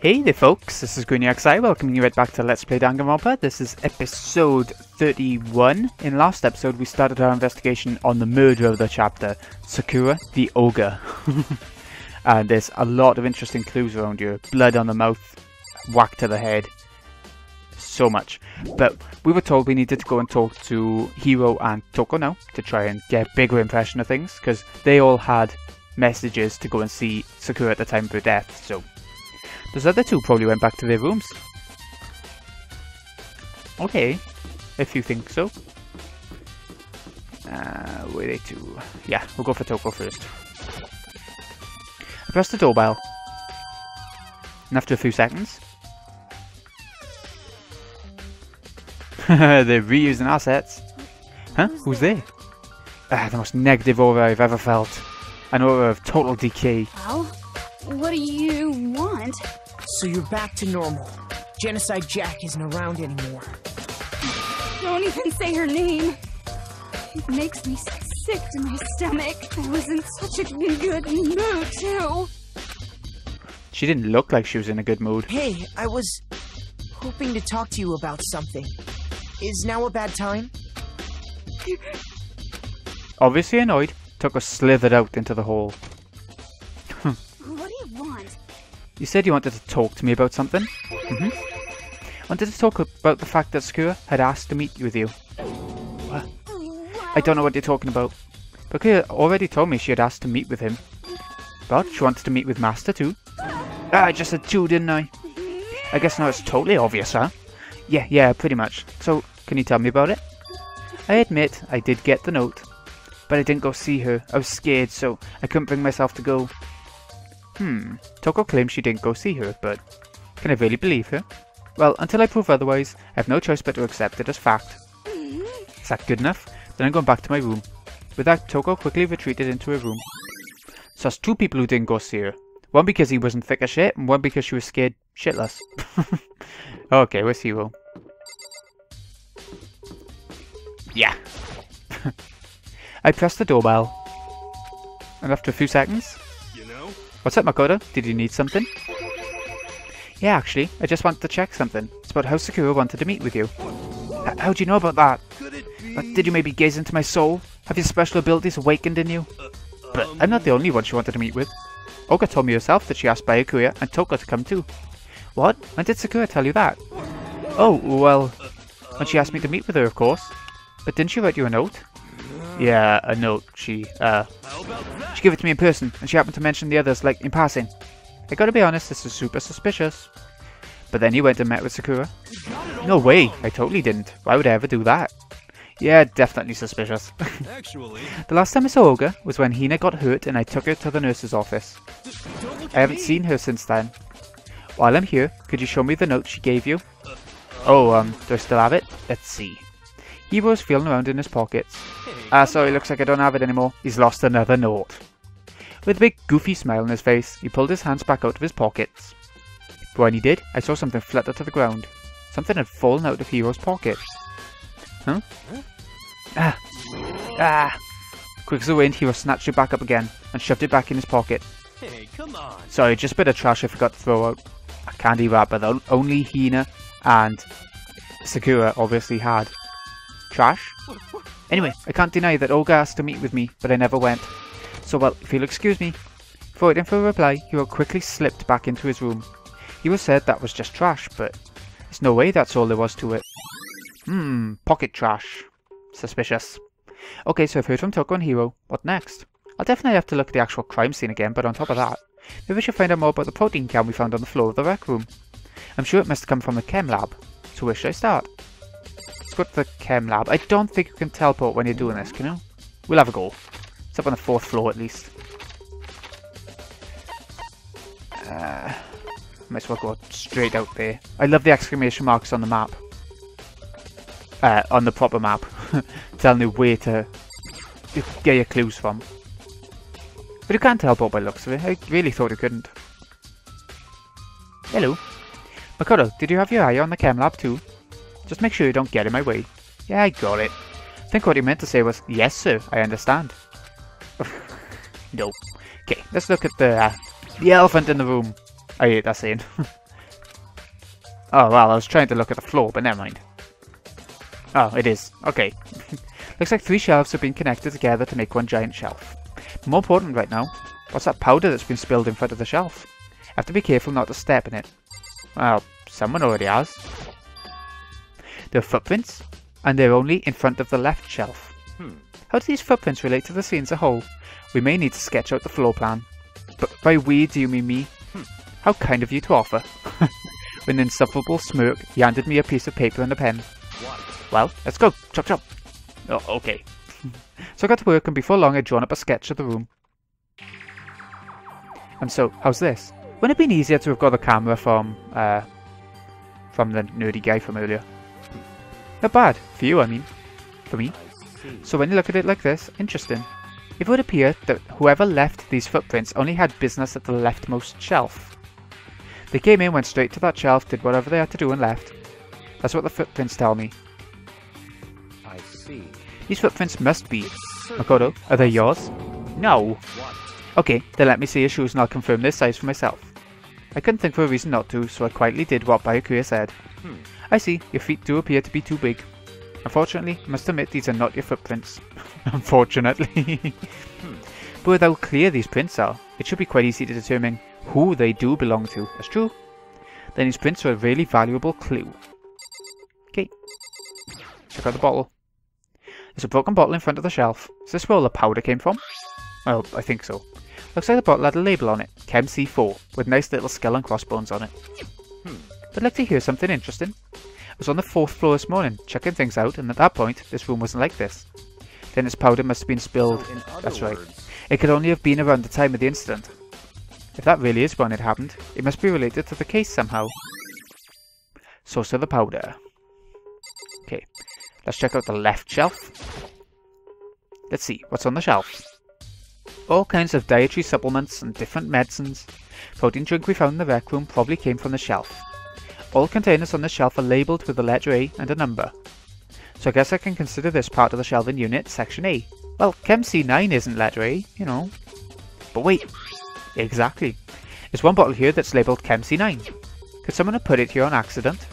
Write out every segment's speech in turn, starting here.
Hey there folks, this is GreenyXI welcoming you right back to Let's Play Danganronpa. This is episode 31. In last episode we started our investigation on the murder of the chapter, Sakura the Ogre. And there's a lot of interesting clues around here. Blood on the mouth, whack to the head. So much. But we were told we needed to go and talk to Hiro and Toko now to try and get a bigger impression of things, because they all had messages to go and see Sakura at the time of her death, so those other two probably went back to their rooms. Okay, if you think so. Where are they two? Yeah, we'll go for Toko first. I pressed the doorbell. And after a few seconds... they're reusing assets. Huh? Who's they? The most negative aura I've ever felt. An aura of total decay. Well, what do you want? So you're back to normal. Genocide Jack isn't around anymore. Don't even say her name. It makes me sick to my stomach. I was in such a good mood, too. She didn't look like she was in a good mood. Hey, I was hoping to talk to you about something. Is now a bad time? Obviously annoyed, Toko slithered out into the hall. What do you want? You said you wanted to talk to me about something? Wanted to talk about the fact that Sakura had asked to meet with you. What? I don't know what you're talking about. Sakura already told me she had asked to meet with him. But she wanted to meet with Master too. I just said two, didn't I? I guess now it's totally obvious, huh? Yeah, pretty much. So, can you tell me about it? I admit, I did get the note. But I didn't go see her. I was scared, so I couldn't bring myself to go. Toko claims she didn't go see her, but can I really believe her? Well, until I prove otherwise, I have no choice but to accept it as fact. Is that good enough? Then I'm going back to my room. With that, Toko quickly retreated into her room. So that's two people who didn't go see her. One because he wasn't thick as shit, and one because she was scared shitless. Okay, where's Hiro? Yeah. I pressed the doorbell. And after a few seconds... What's up, Makoto? Did you need something? Yeah, actually, I just wanted to check something. It's about how Sakura wanted to meet with you. How do you know about that? Did you maybe gaze into my soul? Have your special abilities awakened in you? But I'm not the only one she wanted to meet with. Oga told me herself that she asked Byakuya and Toko to come too. What? When did Sakura tell you that? Oh, well, when she asked me to meet with her, of course. But didn't she write you a note? Yeah, a note. She gave it to me in person, and she happened to mention the others, like, in passing. I gotta be honest, this is super suspicious. But then you went and met with Sakura? No way, I totally didn't. Why would I ever do that? Yeah, definitely suspicious. Actually, the last time I saw Olga was when Hina got hurt and I took her to the nurse's office. I haven't seen her since then. While I'm here, could you show me the note she gave you? Oh, do I still have it? Let's see. Hiro was feeling around in his pockets. Sorry, looks like I don't have it anymore. He's lost another note. With a big goofy smile on his face, he pulled his hands back out of his pockets. But when he did, I saw something flutter to the ground. Something had fallen out of Hiro's pocket. Huh? Quick as a wind, Hiro snatched it back up again and shoved it back in his pocket. hey, come on. Sorry, just a bit of trash I forgot to throw out. A candy wrapper that only Hina and Sakura obviously had. Trash? Anyway, I can't deny that Olga asked to meet with me, but I never went. So, well, if you'll excuse me. Before waiting for a reply, Hiro quickly slipped back into his room. Hiro said that was just trash, but there's no way that's all there was to it. Pocket trash. Suspicious. Okay, so I've heard from Toko and Hiro. What next? I'll definitely have to look at the actual crime scene again, but on top of that, maybe we should find out more about the protein can we found on the floor of the rec room. I'm sure it must have come from the chem lab. So where should I start? Let's go to the chem lab. I don't think you can teleport when you're doing this, can you? We'll have a go. It's up on the 4th floor at least. Might as well go straight out there. I love the exclamation marks on the map. On the proper map. Telling you where to get your clues from. But you can't teleport by looks of it. I really thought you couldn't. Hello. Makoto, did you have your eye on the chem lab too? Just make sure you don't get in my way. Yeah, I got it. I think what you meant to say was, yes sir, I understand. No. Okay, let's look at the elephant in the room. I hate that saying. Oh, well, I was trying to look at the floor, but never mind. Oh, it is. Okay. Looks like 3 shelves have been connected together to make one giant shelf. More important right now, what's that powder that's been spilled in front of the shelf? I have to be careful not to step in it. Well, someone already has. There are footprints, and they're only in front of the left shelf. How do these footprints relate to the scene as a whole? We may need to sketch out the floor plan. But by we, do you mean me? How kind of you to offer. With an insufferable smirk, he handed me a piece of paper and a pen. Well, let's go. Chop chop. Oh, okay. So I got to work, and before long I'd drawn up a sketch of the room. And so, how's this? Wouldn't it have been easier to have got the camera from the nerdy guy from earlier? Not bad. For you, I mean. For me. So when you look at it like this, interesting. It would appear that whoever left these footprints only had business at the leftmost shelf. They came in, went straight to that shelf, did whatever they had to do and left. That's what the footprints tell me. I see. These footprints must be. Makoto, are they yours? No. Okay, then let me see your shoes and I'll confirm their size for myself. I couldn't think of a reason not to, so I quietly did what Byakuya said. I see, your feet do appear to be too big. Unfortunately, I must admit these are not your footprints. Unfortunately. But with how clear these prints are, it should be quite easy to determine who they do belong to. That's true. Then these prints are a really valuable clue. Okay. Check out the bottle. There's a broken bottle in front of the shelf. Is this where all the powder came from? Well, I think so. Looks like the bottle had a label on it. Chem C4, with nice little skull and crossbones on it. I'd like to hear something interesting. I was on the 4th floor this morning, checking things out, and at that point, this room wasn't like this. Then this powder must have been spilled. That's right. It could only have been around the time of the incident. If that really is when it happened, it must be related to the case somehow. Source of the powder. Okay, let's check out the left shelf. Let's see, what's on the shelf? All kinds of dietary supplements and different medicines. Protein drink we found in the rec room probably came from the shelf. All containers on the shelf are labelled with the letter A and a number. So I guess I can consider this part of the shelving unit Section A. Well, Chem C9 isn't letter A, you know. But wait, exactly. There's one bottle here that's labelled Chem C9. Could someone have put it here on accident?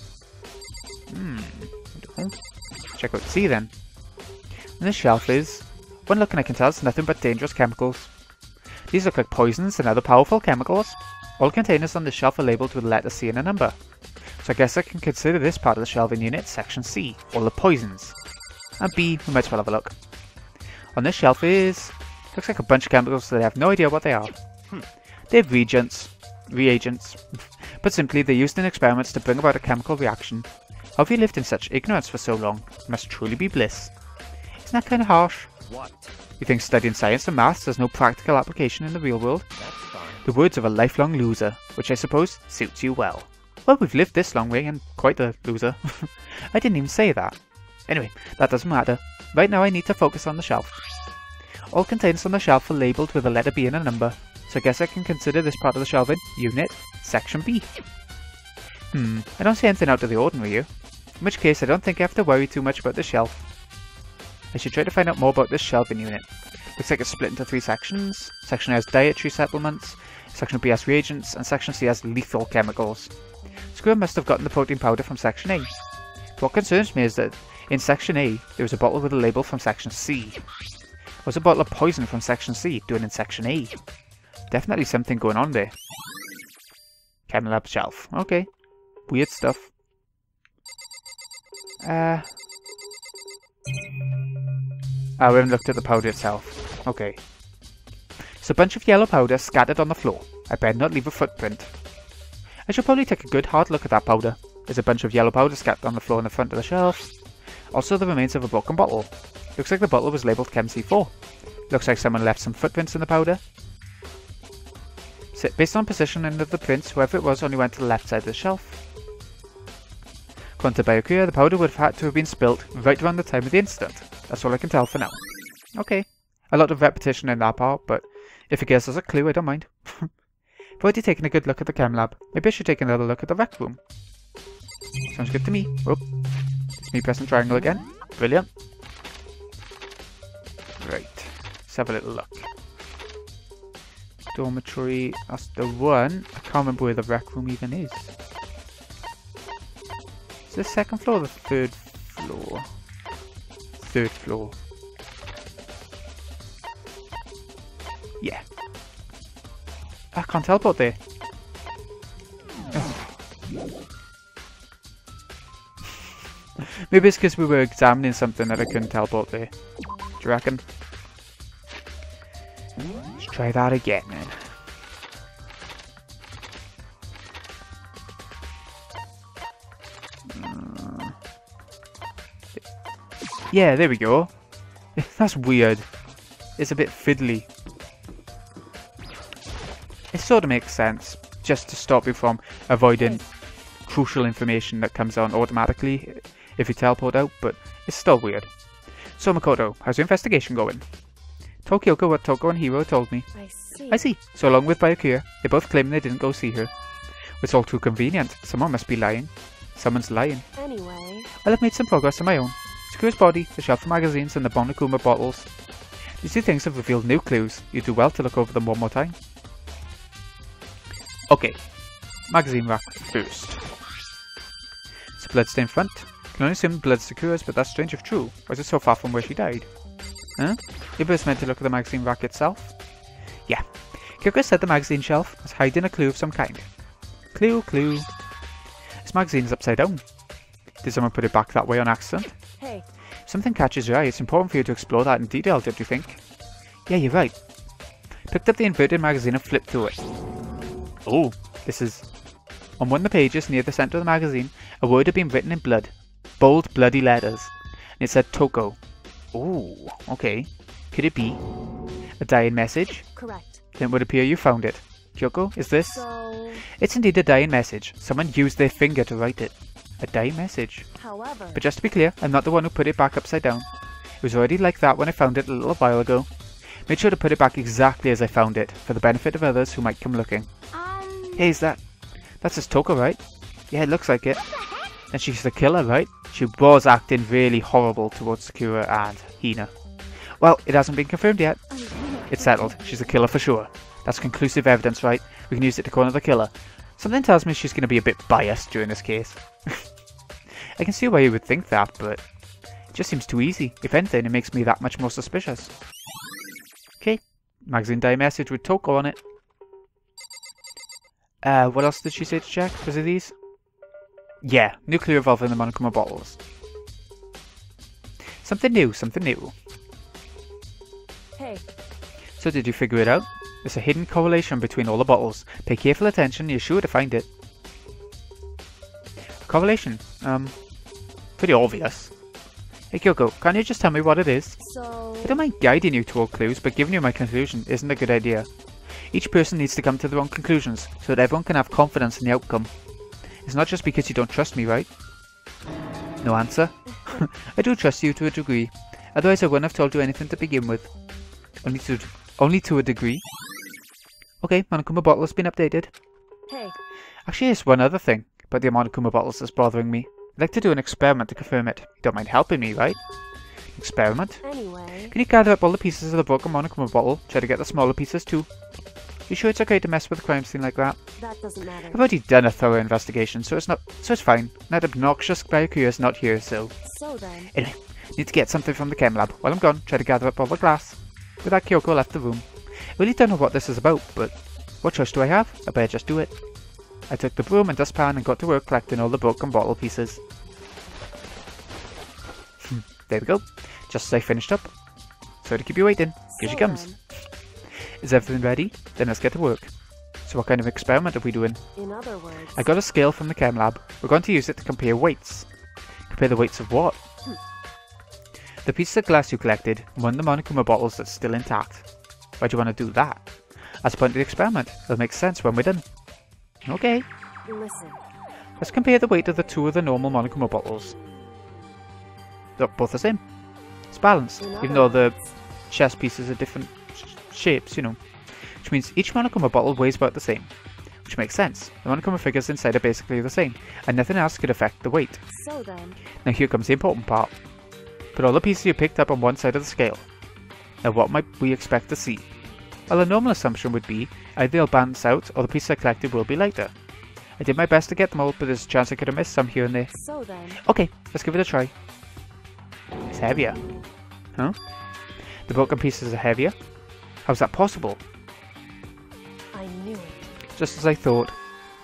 I don't know. Check out C then. And this shelf is... One look and I can tell it's nothing but dangerous chemicals. These look like poisons and other powerful chemicals. All containers on this shelf are labelled with the letter C and a number. So I guess I can consider this part of the shelving unit Section C, all the poisons. And B, we might as well have a look. On this shelf is... Looks like a bunch of chemicals that I have no idea what they are. They're reagents. But simply they're used in experiments to bring about a chemical reaction. How have you lived in such ignorance for so long? It must truly be bliss. Isn't that kind of harsh? What? You think studying science and maths has no practical application in the real world? That's fine. The words of a lifelong loser, which I suppose suits you well. Well, we've lived this long way and quite a loser. I didn't even say that. Anyway, that doesn't matter. Right now I need to focus on the shelf. All containers on the shelf are labelled with a letter B and a number, so I guess I can consider this part of the shelving unit Section B. I don't see anything out of the ordinary here. In which case I don't think I have to worry too much about the shelf. I should try to find out more about this shelving unit. Looks like it's split into 3 sections. Section A has dietary supplements, Section B has reagents, and Section C has lethal chemicals. Squirrel must have gotten the protein powder from Section A. What concerns me is that in Section A, there was a bottle with a label from Section C. Was a bottle of poison from Section C doing in Section A? Definitely something going on there. Chem lab shelf. Okay. Weird stuff. We haven't looked at the powder itself. Okay. It's a bunch of yellow powder scattered on the floor. I better not leave a footprint. I should probably take a good hard look at that powder. There's a bunch of yellow powder scattered on the floor in the front of the shelf. Also the remains of a broken bottle. Looks like the bottle was labelled Chem C4. Looks like someone left some footprints in the powder. So, based on positioning of the prints, whoever it was only went to the left side of the shelf. According to Byakuya, the powder would have had to have been spilt right around the time of the incident. That's all I can tell for now. Okay. A lot of repetition in that part, but if it gives us a clue, I don't mind. I've already taken a good look at the chem lab. Maybe I should take another look at the rec room. Sounds good to me. Oh, it's me pressing triangle again. Brilliant. Right. Let's have a little look. Dormitory. That's the one. I can't remember where the rec room even is. this second floor or the third floor? Third floor. Yeah. I can't teleport there. Oh. Maybe it's because we were examining something that I couldn't teleport there. Do you reckon? Let's try that again then. Yeah, there we go. That's weird. It's a bit fiddly. It sort of makes sense, just to stop you from avoiding crucial information that comes on automatically if you teleport out, but it's still weird. So Makoto, how's your investigation going? Tokyoko, what Toko and Hiro told me. I see. So along with Byakuya, they both claim they didn't go see her. It's all too convenient. Someone must be lying. Someone's lying. Anyway. Well, I've made some progress on my own. Sakura's body, the shelf of magazines, and the Monokuma bottles. These two things have revealed new clues. You do well to look over them one more time. Okay. Magazine rack first. It's a bloodstain front. Can only assume the blood's Sakura's, but that's strange if true. Why is it so far from where she died? Huh? You first meant to look at the magazine rack itself? Yeah. Kyoko said the magazine shelf was hiding a clue of some kind. Clue. This magazine is upside down. Did someone put it back that way on accident? Hey. If something catches your eye, it's important for you to explore that in detail, don't you think? Yeah, you're right. Picked up the inverted magazine and flipped through it. Oh, this is... On one of the pages near the centre of the magazine, a word had been written in blood. Bold, bloody letters. And it said Toko. Oh, okay. Could it be a dying message? Correct. Then it would appear you found it. Kyoko, is this? So... It's indeed a dying message. Someone used their finger to write it. A dying message. However... But just to be clear, I'm not the one who put it back upside down. It was already like that when I found it a little while ago. Made sure to put it back exactly as I found it, for the benefit of others who might come looking. Hey, is that... That's just Toko, right? Yeah, it looks like it. And she's the killer, right? She was acting really horrible towards Sakura and Hina. Well, it hasn't been confirmed yet. It's settled. She's the killer for sure. That's conclusive evidence, right? We can use it to corner the killer. Something tells me she's going to be a bit biased during this case. I can see why you would think that, but it just seems too easy. If anything, it makes me that much more suspicious. Okay, magazine die message with Toko on it. What else did she say to check? Was it these? Yeah, nuclear valve in the Monokuma bottles. Something new, something new. Hey. So did you figure it out? There's a hidden correlation between all the bottles. Pay careful attention, you're sure to find it. Correlation? Pretty obvious. Hey Kyoko, can't you just tell me what it is? So... I don't mind guiding you toward clues, but giving you my conclusion isn't a good idea. Each person needs to come to their own conclusions, so that everyone can have confidence in the outcome. It's not just because you don't trust me, right? No answer? I do trust you to a degree. Otherwise I wouldn't have told you anything to begin with. Only to a degree? Okay, Monokuma bottle has been updated. Hey. Actually, there's one other thing about the Monokuma bottles that's bothering me. I'd like to do an experiment to confirm it. You don't mind helping me, right? Experiment? Anyway... Can you gather up all the pieces of the broken Monokuma bottle? Try to get the smaller pieces too. You sure it's okay to mess with a crime scene like that? That doesn't matter. I've already done a thorough investigation, so it's fine. That obnoxious Byakuya's not here, so... So then... Anyway, need to get something from the chem lab. While I'm gone, try to gather up all the glass. With that, Kyoko left the room. I really don't know what this is about, but what choice do I have? I better just do it. I took the broom and dustpan and got to work collecting all the broken bottle pieces. There we go. Just as I finished up. Sorry to keep you waiting. Here she comes. Is everything ready? Then let's get to work. So what kind of experiment are we doing? In other words... I got a scale from the chem lab. We're going to use it to compare weights. Compare the weights of what? The pieces of glass you collected and one of the Monokuma bottles that's still intact. Why do you want to do that? That's the point of the experiment. It'll make sense when we're done. Okay. Listen. Let's compare the weight of the two of the normal Monokuma bottles. They're both the same. It's balanced, even though the chest pieces are different shapes, you know. Which means each Monokuma bottle weighs about the same. Which makes sense. The Monokuma figures inside are basically the same, and nothing else could affect the weight. So then... Now here comes the important part. Put all the pieces you picked up on one side of the scale. Now what might we expect to see? Well, a normal assumption would be either they'll balance out or the pieces I collected will be lighter. I did my best to get them all, but there's a chance I could have missed some here and there. So then, Okay, let's give it a try. It's heavier. Huh? The broken pieces are heavier? How's that possible? I knew it. Just as I thought.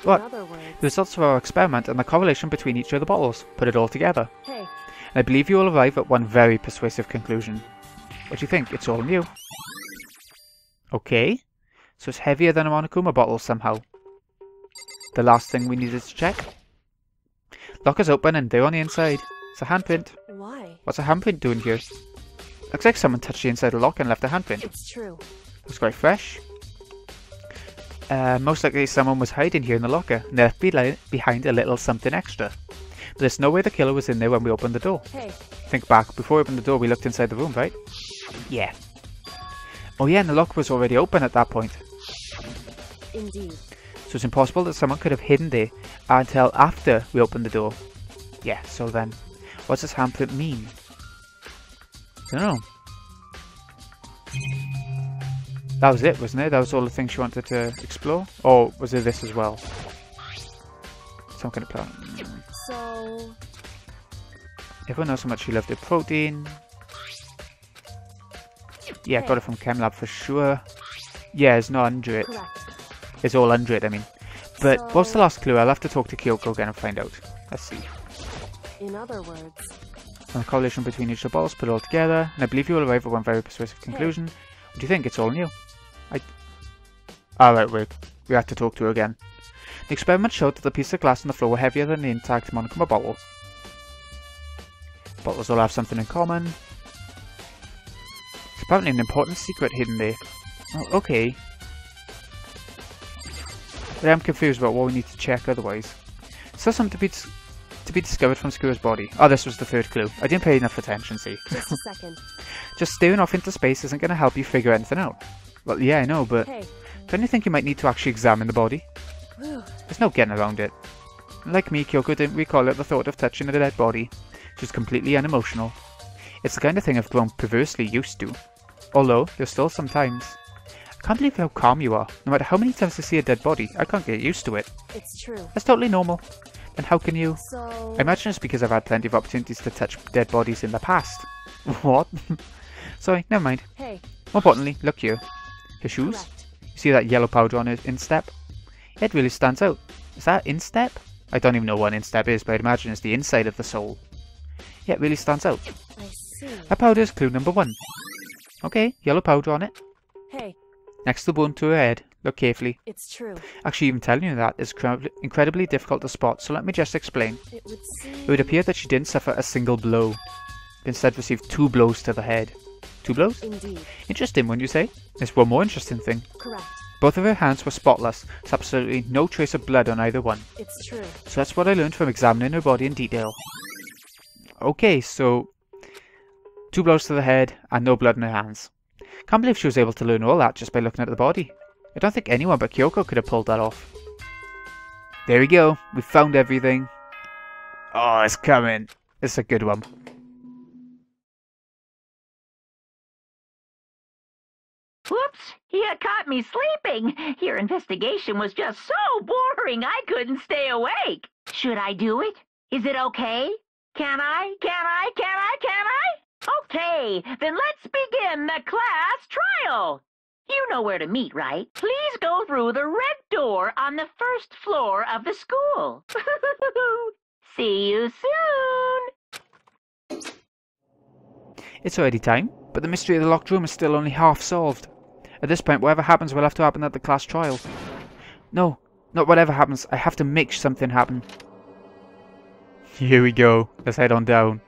What? In other words, The results of our experiment and the correlation between each of the bottles. Put it all together. hey, And I believe you will arrive at one very persuasive conclusion. What do you think? It's all new. Okay. So it's heavier than a Monokuma bottle somehow. The last thing we needed to check. Lock is open and they're on the inside. It's a handprint. why? What's a handprint doing here? Looks like someone touched the inside of the lock and left a handprint. It's true. Looks quite fresh. Most likely someone was hiding here in the locker and left behind a little something extra. But there's no way the killer was in there when we opened the door. Hey, Think back, before we opened the door we looked inside the room, right? Yeah. Oh yeah, and the lock was already open at that point. indeed. So it's impossible that someone could have hidden there until after we opened the door. Yeah, so then, what does this handprint mean? I don't know. That was it, wasn't it? That was all the things she wanted to explore? Or was there this as well? Some kind of plan. So, Everyone knows how much she loved the protein. Yeah, I got it from Chem Lab for sure. Yeah, it's not under it. correct. It's all under it, I mean. But So- what's the last clue? I'll have to talk to Kyoko again and find out. Let's see. In other words, And the correlation between each of the balls, put it all together, and I believe you will arrive at one very persuasive conclusion. What do you think? It's all new. Alright, we have to talk to her again. The experiment showed that the pieces of glass on the floor were heavier than the intact Monokuma bottle. Bottles all have something in common. It's apparently an important secret hidden there. Oh, okay. But I'm confused about what we need to check otherwise. Still something to be discovered from Skura's body. Oh, this was the third clue. I didn't pay enough attention, see. just a second. Just staring off into space isn't going to help you figure anything out. Well, yeah, I know, but Hey, don't you think you might need to actually examine the body? whew, There's no getting around it. Like me, Kyoko didn't recall at the thought of touching a dead body. She was completely unemotional. It's the kind of thing I've grown perversely used to. Although, there's still some times. I can't believe how calm you are. No matter how many times I see a dead body, I can't get used to it. it's true. That's totally normal. Then how can you... So, I imagine it's because I've had plenty of opportunities to touch dead bodies in the past. What? Sorry, never mind. hey, More importantly, look here. Her shoes? correct. You see that yellow powder on her instep? It really stands out. Is that instep? I don't even know what instep is, but I'd imagine it's the inside of the sole. Yeah, it really stands out. I see. That powder is clue number 1. Okay, yellow powder on it. Hey, Next to the bone to her head. Look carefully. it's true. Actually, even telling you that is incredibly difficult to spot, so let me just explain. It would seem. It would appear that she didn't suffer a single blow, but instead received 2 blows to the head. 2 blows? Indeed. Interesting, wouldn't you say? There's one more interesting thing. Correct. Both of her hands were spotless, with absolutely no trace of blood on either one. It's true. So that's what I learned from examining her body in detail. Okay, so 2 blows to the head and no blood in her hands. Can't believe she was able to learn all that just by looking at the body. I don't think anyone but Kyoko could have pulled that off. There we go, we found everything. Oh, it's coming. It's a good one. Whoops! You caught me sleeping. Your investigation was just so boring I couldn't stay awake. Should I do it? Is it okay? Can I? Okay, then let's begin the class trial. You know where to meet, right? Please go through the red door on the first floor of the school. See you soon. It's already time, but the mystery of the locked room is still only half solved. At this point, whatever happens will have to happen at the class trial. No, not whatever happens. I have to make something happen. Here we go. Let's head on down.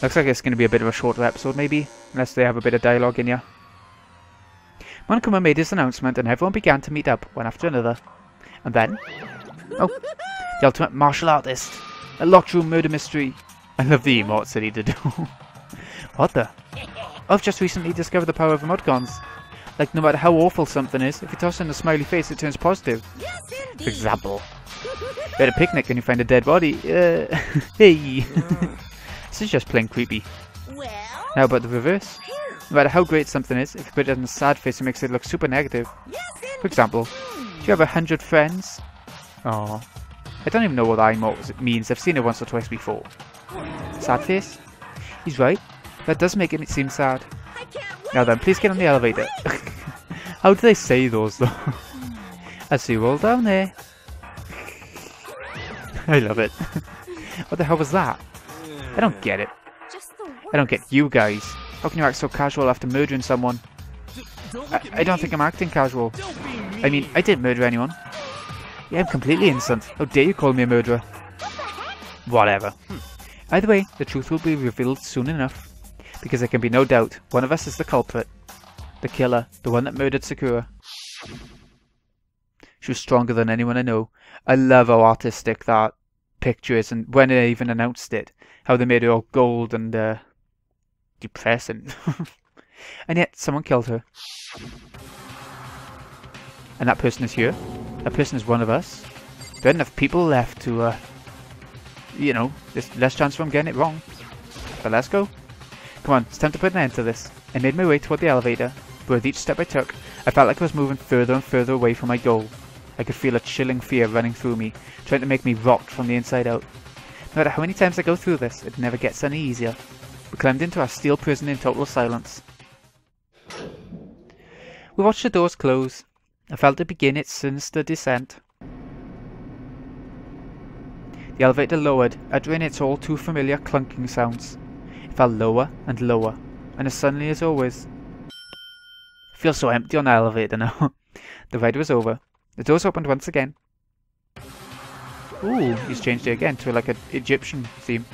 Looks like it's going to be a bit of a shorter episode, maybe, unless they have a bit of dialogue in here. Monokuma made his announcement and everyone began to meet up, one after another. And then... oh, the ultimate martial artist. A locked room murder mystery. I love the emotes that he did. What the? I've just recently discovered the power of emoticons. Like, no matter how awful something is, if you toss in a smiley face, it turns positive. For example, you're at a picnic and you find a dead body. Hey! This is just plain creepy. How about the reverse? No matter how great something is, if you put it in a sad face, it makes it look super negative. For example, do you have 100 friends? Oh, I don't even know what eye emote means. I've seen it once or twice before. Sad face? He's right. That does make it seem sad. Now then, please get on the elevator. How do they say those though? I see you all down there. I love it. What the hell was that? I don't get it. I don't get you guys. How can you act so casual after murdering someone? I don't think I'm acting casual. I mean, I didn't murder anyone. Yeah, I'm completely innocent. How dare you call me a murderer? Whatever. Either way, the truth will be revealed soon enough. Because there can be no doubt, one of us is the culprit. The killer, the one that murdered Sakura. She was stronger than anyone I know. I love how artistic that picture is, and when they even announced it, how they made it all gold and depressing. And yet, someone killed her. And that person is here. That person is one of us. There aren't enough people left to, you know, there's less chance from getting it wrong. But let's go. Come on, it's time to put an end to this. I made my way toward the elevator, but with each step I took, I felt like I was moving further and further away from my goal. I could feel a chilling fear running through me, trying to make me rot from the inside out. No matter how many times I go through this, it never gets any easier. We climbed into our steel prison in total silence. We watched the doors close. I felt it begin its sinister descent. The elevator lowered, uttering its all too familiar clunking sounds. It fell lower and lower, and as suddenly as always... It feels so empty on the elevator now. The ride was over. The doors opened once again. Ooh, he's changed it again to like an Egyptian theme.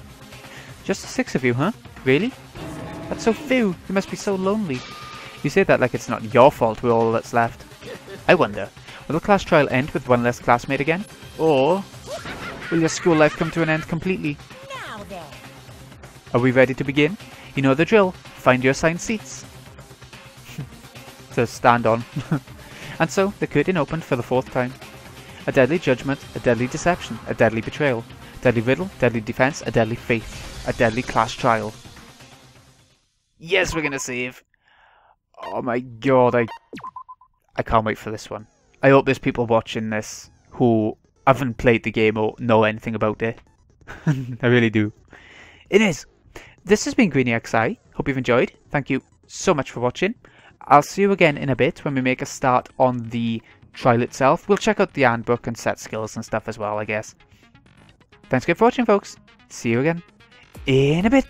Just the 6 of you, huh? Really? That's so few. You must be so lonely. You say that like it's not your fault we're all that's left. I wonder, will the class trial end with one less classmate again? Or will your school life come to an end completely? Now then. Are we ready to begin? You know the drill. Find your assigned seats. To stand on. And so, the curtain opened for the 4th time. A deadly judgment, a deadly deception, a deadly betrayal, deadly riddle, deadly defense, a deadly faith, a deadly class trial. Yes, we're gonna save! Oh my god, I can't wait for this one. I hope there's people watching this who haven't played the game or know anything about it. I really do. Anyways, this has been GreenyXI. Hope you've enjoyed. Thank you so much for watching. I'll see you again in a bit when we make a start on the trial itself. We'll check out the handbook and set skills and stuff as well, I guess. Thanks again for watching, folks. See you again in a bit.